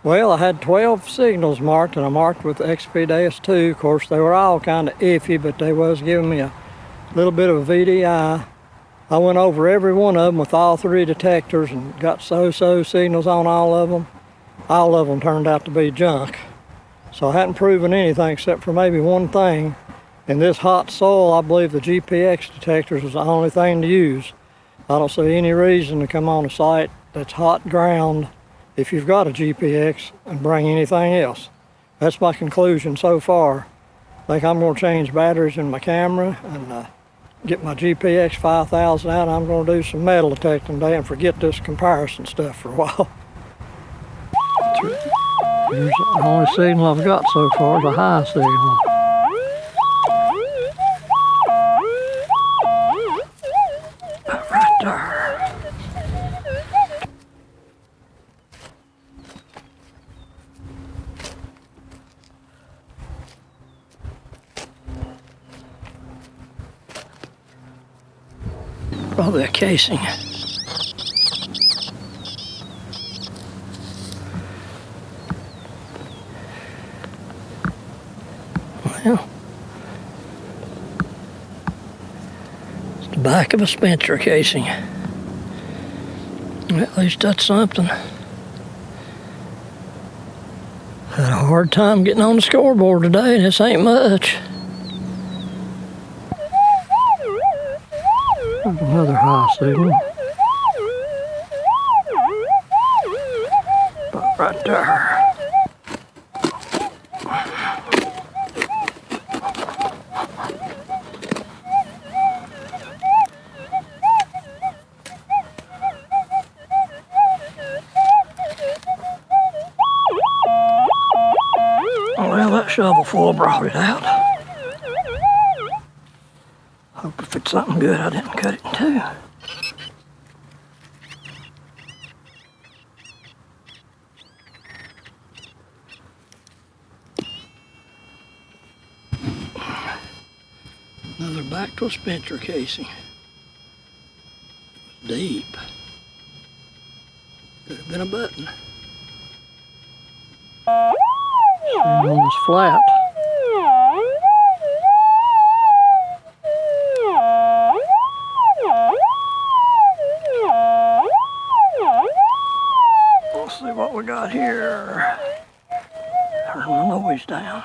Well, I had 12 signals marked, and I marked with the XPDS2. Of course, they were all kind of iffy, but they was giving me a little bit of a VDI. I went over every one of them with all 3 detectors and got so-so signals on all of them. All of them turned out to be junk. So I hadn't proven anything except for maybe one thing. In this hot soil, I believe the GPX detectors was the only thing to use. I don't see any reason to come on a site that's hot ground if you've got a GPX and bring anything else. That's my conclusion so far. I think I'm going to change batteries in my camera and get my GPX 5000 out. I'm going to do some metal detecting today and forget this comparison stuff for a while. Here's the only signal I've got so far is a high signal. Right there. Probably a casing. Well, it's the back of a Spencer casing. At least that's something. Had a hard time getting on the scoreboard today. This ain't much. Another high signal. About right there. Well, that shovel full brought it out. Hope if it's something good, I didn't cut it in two. Another back to a Spencer casing. Deep. Could have been a button. And on this flat. Let's see what we got here. Turn the noise down.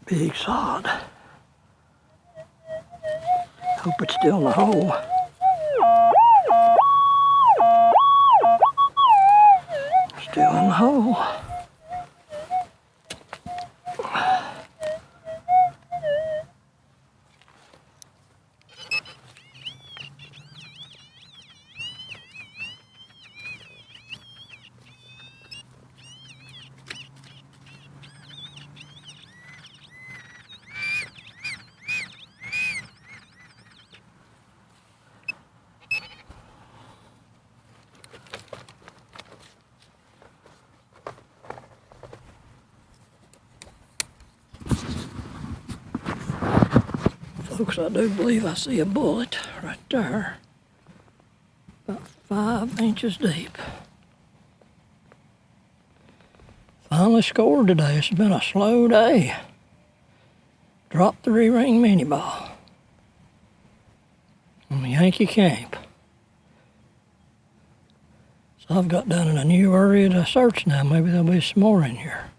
Big sod. Hope it's still in the hole. Still in the hole. Folks, I do believe I see a bullet right there, about 5 inches deep. Finally scored today. It's been a slow day. Dropped the re-ring mini ball on the Yankee camp. So I've got down in a new area to search now. Maybe there'll be some more in here.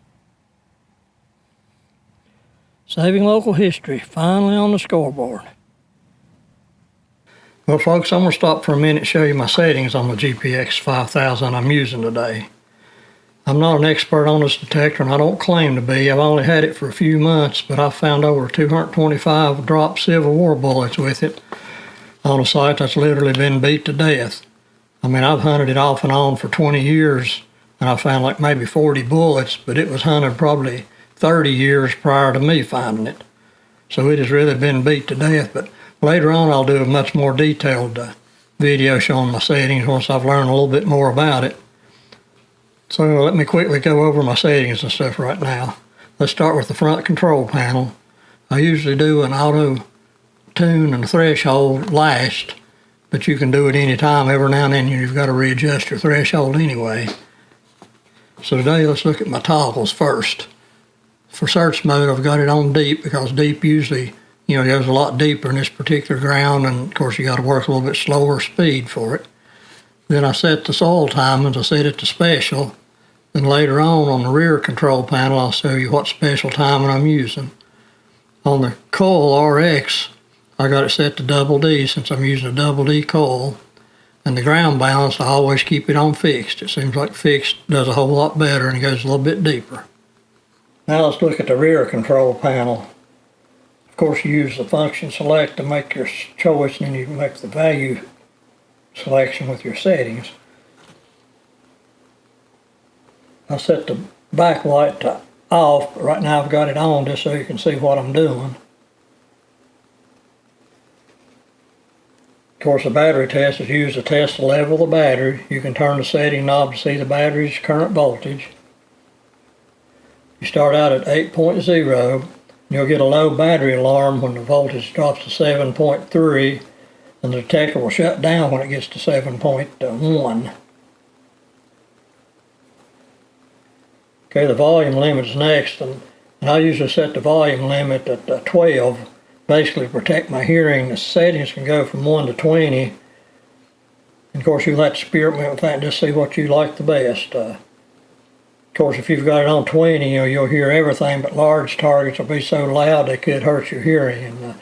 Saving local history, finally on the scoreboard. Well, folks, I'm going to stop for a minute and show you my settings on the GPX 5000 I'm using today. I'm not an expert on this detector, and I don't claim to be. I've only had it for a few months, but I've found over 225 dropped Civil War bullets with it. on a site that's literally been beat to death. I mean, I've hunted it off and on for 20 years, and I found like maybe 40 bullets, but it was hunted probably 30 years prior to me finding it. So it has really been beat to death, but later on I'll do a much more detailed video showing my settings once I've learned a little bit more about it. So let me quickly go over my settings and stuff right now. Let's start with the front control panel. I usually do an auto tune and threshold last, but you can do it anytime. Every now and then you've got to readjust your threshold anyway. So today let's look at my toggles first. For search mode, I've got it on deep because deep usually, goes a lot deeper in this particular ground, and of course you got to work a little bit slower speed for it. Then I set the soil timings, I set it to special. Then later on the rear control panel, I'll show you what special timing I'm using. On the coil RX, I got it set to double D since I'm using a double D coil. And the ground balance, I always keep it on fixed. It seems like fixed does a whole lot better and it goes a little bit deeper. Now let's look at the rear control panel. Of course, you use the function select to make your choice, and then you make the value selection with your settings. I set the backlight to off, but right now I've got it on just so you can see what I'm doing. Of course, the battery test is used to test the level of the battery. You can turn the setting knob to see the battery's current voltage. You start out at 8.0. You'll get a low battery alarm when the voltage drops to 7.3, and the detector will shut down when it gets to 7.1. Okay, the volume limit is next, and I usually set the volume limit at 12, basically to protect my hearing. The settings can go from 1 to 20, and of course you'll have to experiment with that and just see what you like the best. Of course, if you've got it on 20, you'll hear everything, but large targets will be so loud they could hurt your hearing, and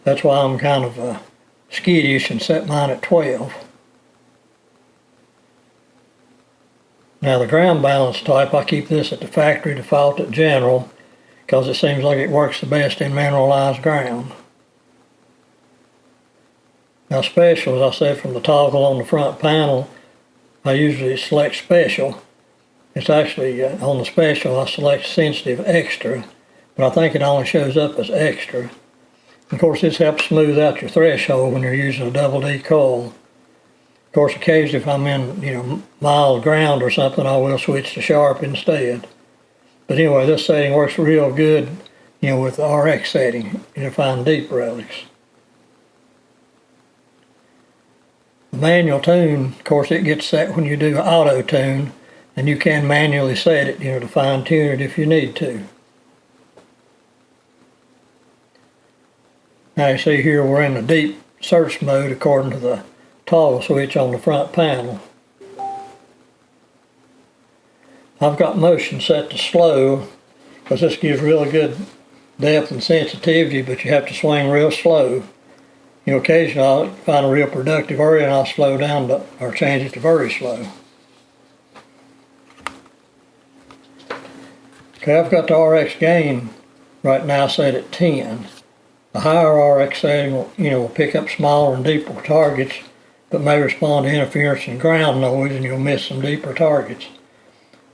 that's why I'm kind of skittish and set mine at 12. Now the ground balance type, I keep this at the factory default at general because it seems like it works the best in mineralized ground. Now special, as I said, from the toggle on the front panel, I usually select special. It's actually on the special I select sensitive extra, but I think it only shows up as extra. Of course, this helps smooth out your threshold when you're using a double D coil. Of course, occasionally if I'm in, mild ground or something, I will switch to sharp instead. But anyway, this setting works real good, with the RX setting. You'll find deep relics. The manual tune, of course, it gets set when you do auto tune, and you can manually set it, to fine tune it if you need to. Now you see here we're in the deep search mode according to the toggle switch on the front panel. I've got motion set to slow because this gives really good depth and sensitivity, but you have to swing real slow. Occasionally I'll find a real productive area and I'll slow down or change it to very slow. Okay, I've got the RX gain right now set at 10. The higher RX setting will pick up smaller and deeper targets, but may respond to interference and ground noise, and you'll miss some deeper targets.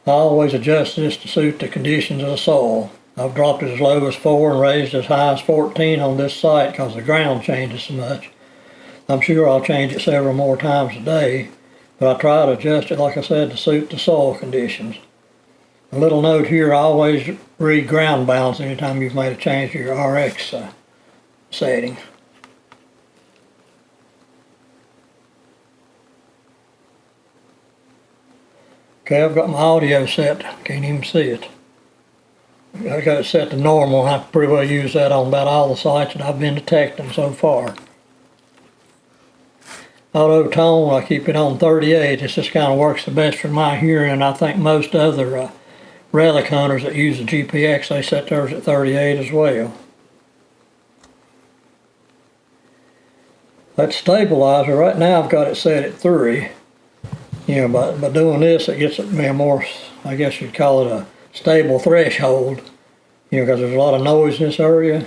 I always adjust this to suit the conditions of the soil. I've dropped it as low as 4 and raised as high as 14 on this site because the ground changes so much. I'm sure I'll change it several more times a day, but I try to adjust it, like I said, to suit the soil conditions. A little note here, I always read ground balance anytime you've made a change to your RX setting. Okay, I've got my audio set, can't even see it. I got it set to normal. I pretty well use that on about all the sites that I've been detecting so far. Auto tone, I keep it on 38. This just kind of works the best for my hearing, and I think most other relic hunters that use the GPX, they set theirs at 38 as well. That stabilizer, right now I've got it set at 3. By doing this, it gets me a more, I guess you'd call it a stable threshold, because there's a lot of noise in this area,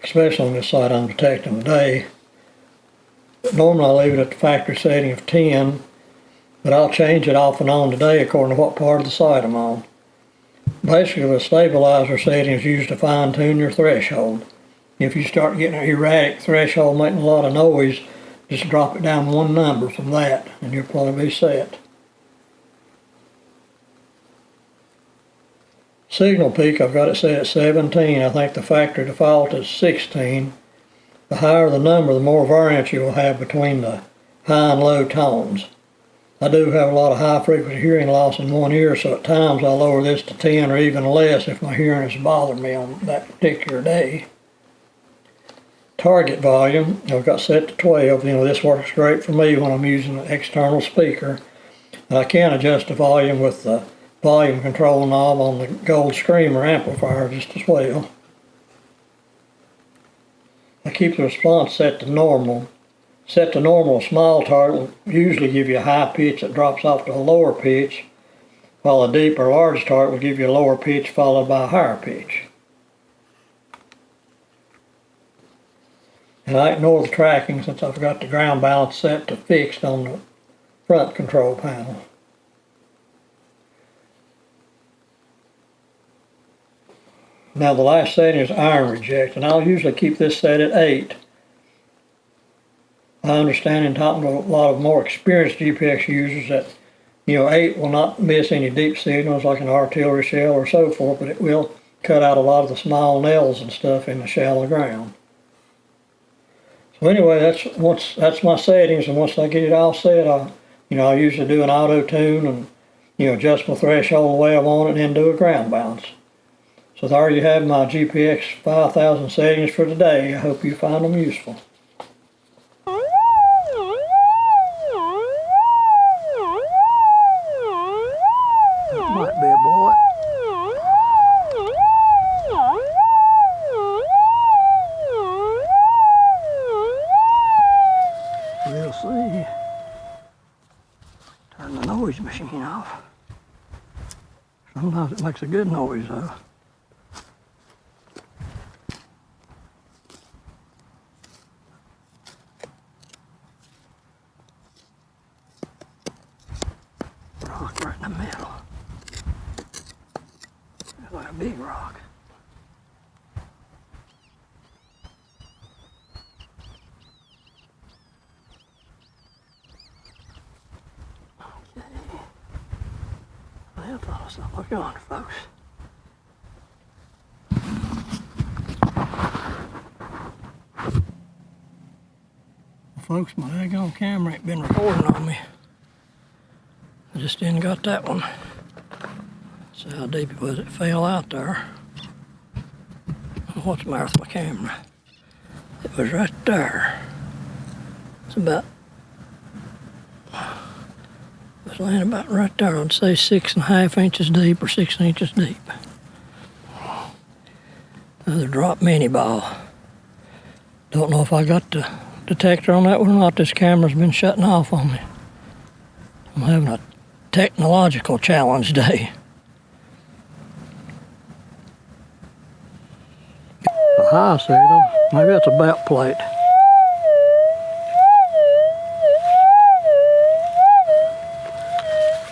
especially on this site I'm detecting today. Normally I leave it at the factory setting of 10, but I'll change it off and on today according to what part of the site I'm on. Basically, the stabilizer setting is used to fine tune your threshold. If you start getting an erratic threshold making a lot of noise, just drop it down one number from that and you'll probably be set. Signal peak, I've got it set at 17. I think the factory default is 16. The higher the number, the more variance you will have between the high and low tones. I do have a lot of high frequency hearing loss in one ear, so at times I'll lower this to 10 or even less if my hearing is bothering me on that particular day. Target volume, I've got set to 12. This works great for me when I'm using an external speaker. And I can adjust the volume with the volume control knob on the Gold Screamer amplifier just as well. I keep the response set to normal. Set to normal, small target will usually give you a high pitch that drops off to a lower pitch, while a deep or large target will give you a lower pitch followed by a higher pitch. And I ignore the tracking since I've got the ground balance set to fixed on the front control panel. Now the last setting is iron reject, and I'll usually keep this set at 8. I understand in talking to a lot of more experienced GPX users that 8 will not miss any deep signals like an artillery shell or so forth, but it will cut out a lot of the small nails and stuff in the shallow ground. So anyway, that's my settings, and once I get it all set, I usually do an auto tune and adjust my threshold the way I want it, and then do a ground balance. So there you have my GPX 5000 settings for today. I hope you find them useful. Might be a boy. We'll see. Turn the noise machine off. Sometimes it makes a good noise though. Rock right in the middle. It's like a big rock. Okay. Well, that's not looking on, folks. Folks, my daggone camera ain't been recording on me. I just didn't got that one. See how deep it was. It fell out there. What's the matter with my camera? It was right there. It's about, it was laying about right there. I'd say 6.5 inches deep or 6 inches deep. Another drop mini ball. Don't know if I got the detector on that one or not. This camera's been shutting off on me. I'm having a technological challenge day. The high signal, maybe that's a belt plate.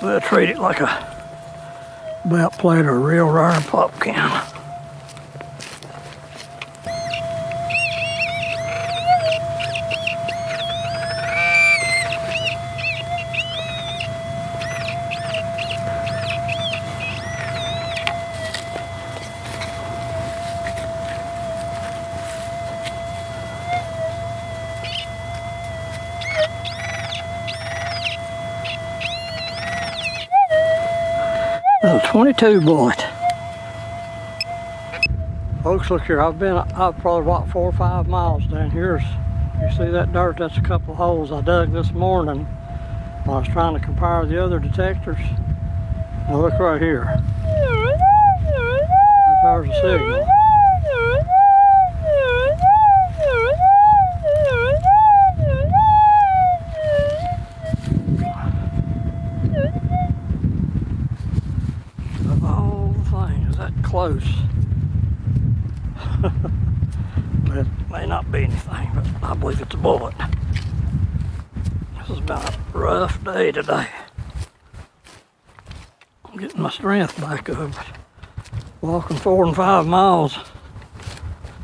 We'll treat it like a belt plate or a real rare pop can. A 22 bullet. Folks, look here. I've probably walked 4 or 5 miles down here. You see that dirt? That's a couple of holes I dug this morning when I was trying to compare the other detectors. Now look right here. There's a signal. Close. But it may not be anything, but I believe it's a bullet. has been a rough day today. I'm getting my strength back up. Walking 4 and 5 miles,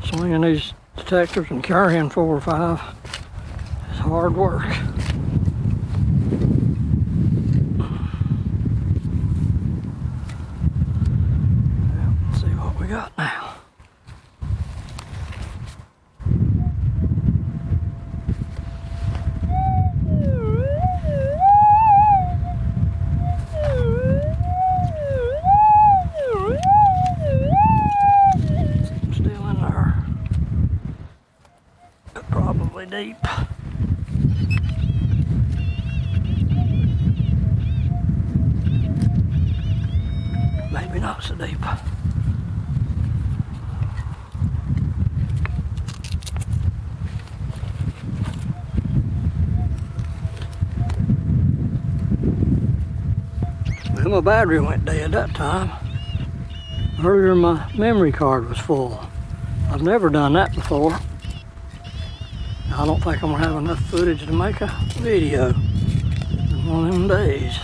swinging these detectors and carrying 4 or 5 is hard work. Let's see what we got now. Probably deep. Maybe not so deep. Well, my battery went dead that time. Earlier my memory card was full. I've never done that before. I don't think I'm gonna have enough footage to make a video in one of them days.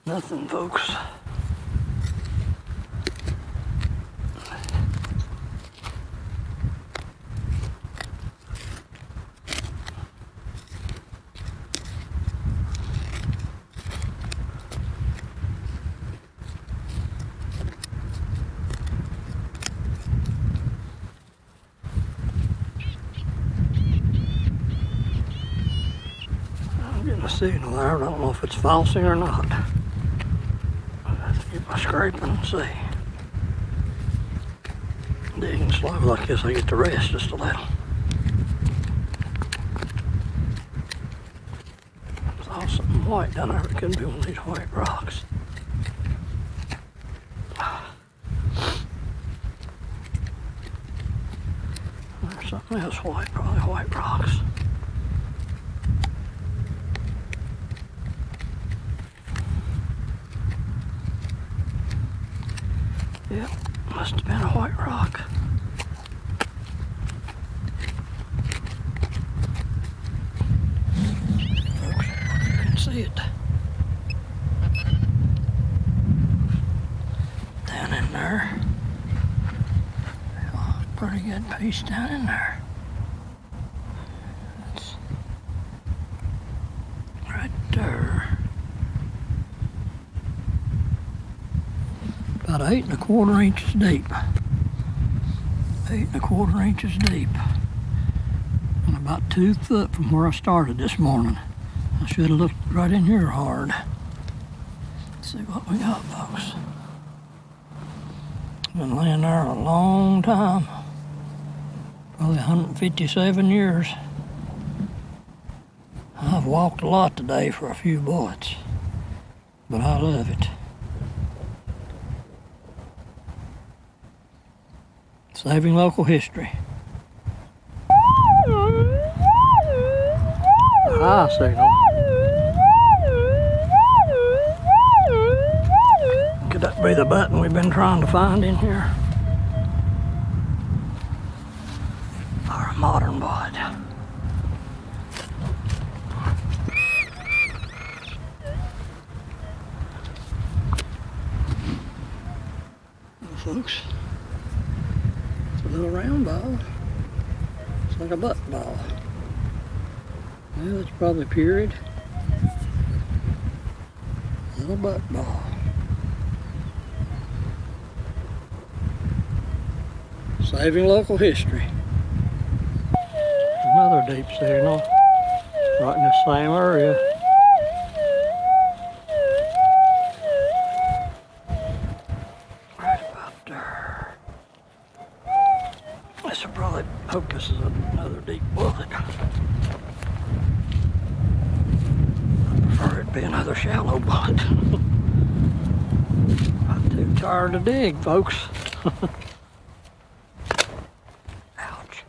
Nothing, folks. I'm getting a signal there. I don't know if it's falsing or not. Get my scraping and see. Digging slow like this, I get to rest just a little. Saw something white down there. It could be one of these white rocks. There's something else white, probably white rocks. Yep, must have been a white rock. Folks, you can see it. Down in there. Oh, pretty good piece down in there. That's right there. About 8 1/4 inches deep. 8 1/4 inches deep. And about 2 foot from where I started this morning. I should have looked right in here hard. Let's see what we got, folks. Been laying there a long time. Probably 157 years. I've walked a lot today for a few bullets, but I love it. Saving local history. High signal. Could that be the button we've been trying to find in here? Or a modern bot? Well, folks, it's a little round ball. It's like a butt ball. Well, it's probably period. Little butt ball. Saving local history. another deep signal right in the same area. Right about there. This will probably hope this is another deep bullet. I prefer it be another shallow bullet. I'm too tired to dig, folks. Ouch.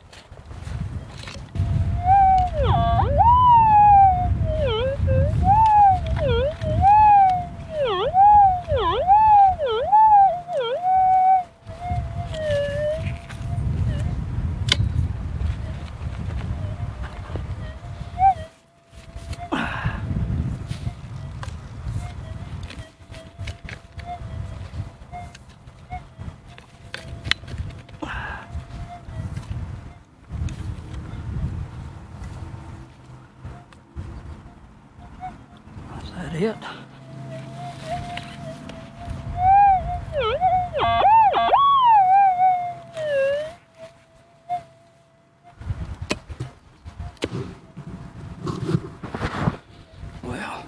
Is that it? Well,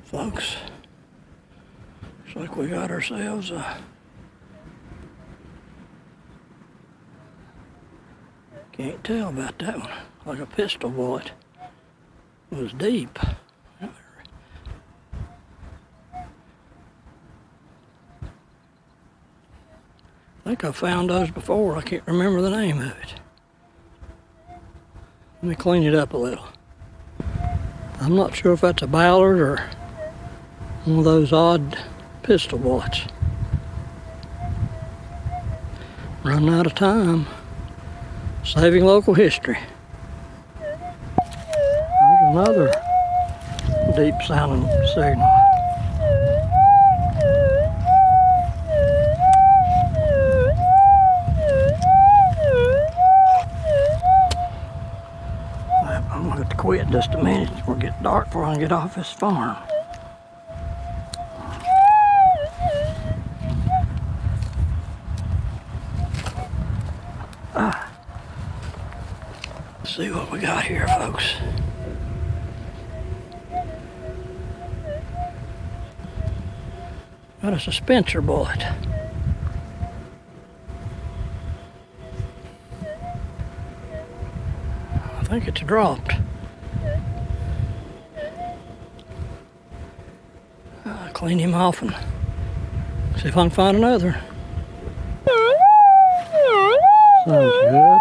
folks, looks like we got ourselves a can't tell about that one. Like a pistol bullet. It was deep. I think I found those before. I can't remember the name of it. Let me clean it up a little. I'm not sure if that's a Ballard or one of those odd pistol bullets. Running out of time. Saving local history. There's another deep sounding signal. I'm gonna have to quit in just a minute. We'll get dark before I get off this farm. Let's see what we got here, folks. Got a suspensor bullet. I think it's dropped. I'll clean him off and see if I can find another. Sounds good.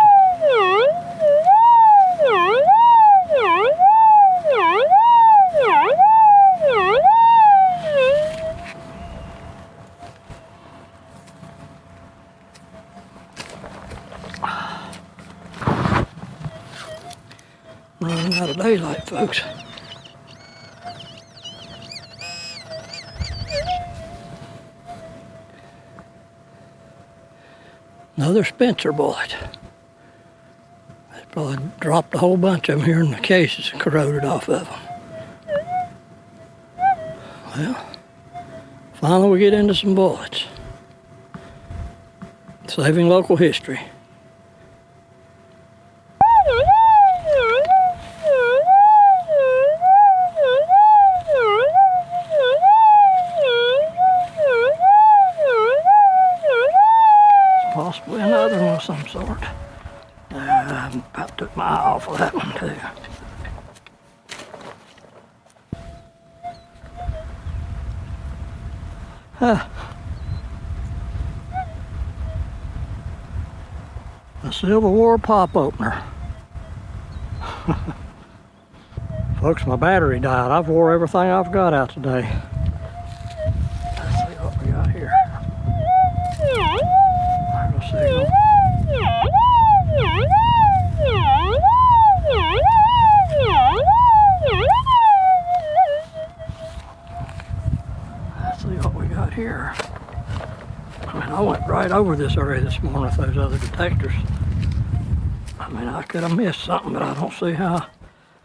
Running out of daylight, folks. Another Spencer bullet. They probably dropped a whole bunch of them here in the cases and corroded off of them. Well, finally we get into some bullets. Saving local history. Possibly another one of some sort. I about took my eye off of that one too. A Civil War pop opener. Folks, my battery died. I've wore everything I've got out today. Let's see what we got here. Signal. Let's see what we got here. I mean, I went right over this area this morning with those other detectors. I mean, I could have missed something, but I don't see how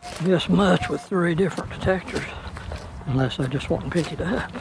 I missed much with 3 different detectors, unless I just wasn't pick it up.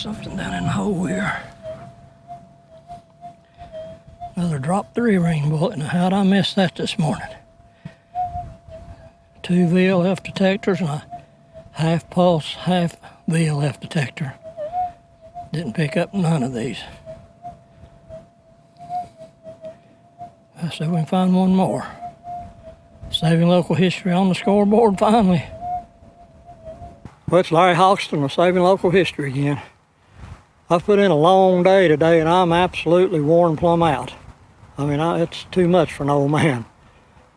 something down in the hole here. Another drop 3 ring bullet. Now, how'd I miss that this morning? 2 VLF detectors and a half pulse, half VLF detector. Didn't pick up none of these. Let's see if we can find one more. Saving Local History on the scoreboard finally. Well, it's Larry Hoxton with Saving Local History again. I've put in a long day today and I'm absolutely worn plumb out. I mean, it's too much for an old man.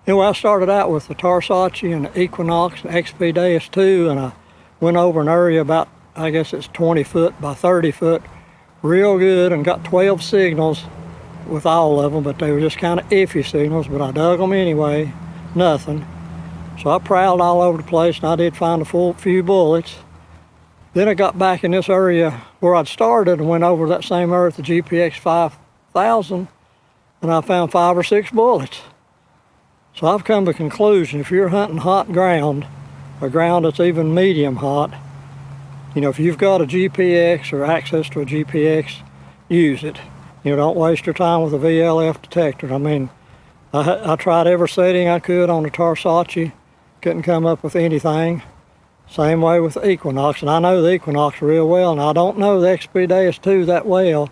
Anyway, I started out with the Tarsacci and the Equinox and XP Deus 2, and I went over an area about, I guess it's 20 foot by 30 foot, real good, and got 12 signals with all of them, but they were just kind of iffy signals, but I dug them anyway, nothing. So I prowled all over the place and I did find a few bullets. Then I got back in this area where I'd started and went over that same area with the GPX 5000, and I found 5 or 6 bullets. So I've come to the conclusion, if you're hunting hot ground, or ground that's even medium hot, you know, if you've got a GPX or access to a GPX, use it. You know, don't waste your time with a VLF detector. I mean, I tried every setting I could on the Tarsacci, couldn't come up with anything. Same way with the Equinox, and I know the Equinox real well, and I don't know the XP Deus 2 that well,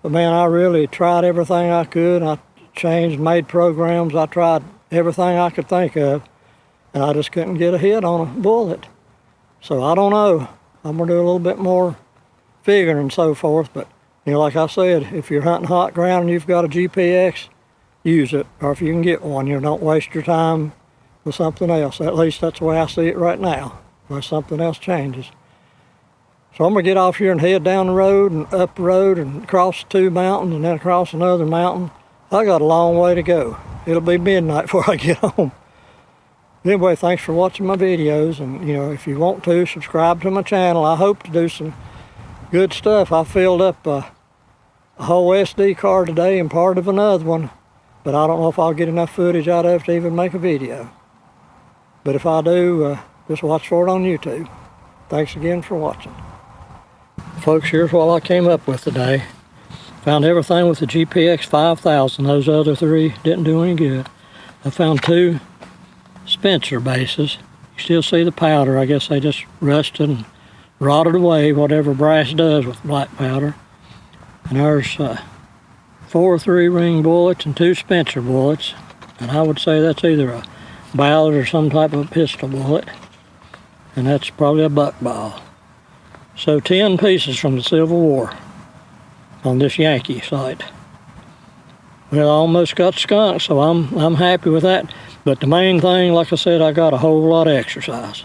but man, I really tried everything I could. I changed, made programs, I tried everything I could think of, and I just couldn't get a hit on a bullet. So I don't know. I'm gonna do a little bit more figuring and so forth, but you know, like I said, if you're hunting hot ground and you've got a GPX, use it, or if you can get one, you know, don't waste your time with something else. At least that's the way I see it right now, unless something else changes. So I'm gonna get off here and head down the road and up the road and across 2 mountains and then across another mountain. I got a long way to go. It'll be midnight before I get home. Anyway, thanks for watching my videos, and you know, if you want to, subscribe to my channel. I hope to do some good stuff. I filled up a whole SD card today and part of another one, but I don't know if I'll get enough footage out of it to even make a video. But if I do, just watch for it on YouTube. Thanks again for watching. Folks, here's what I came up with today. Found everything with the GPX 5000. Those other 3 didn't do any good. I found 2 Spencer bases. You still see the powder. I guess they just rusted and rotted away, whatever brass does with black powder. And there's 4 3-ring bullets and 2 Spencer bullets. And I would say that's either a Ballard or some type of pistol bullet. And that's probably a buckball. So 10 pieces from the Civil War on this Yankee site. Well, I almost got skunked, so I'm happy with that. But the main thing, like I said, I got a whole lot of exercise.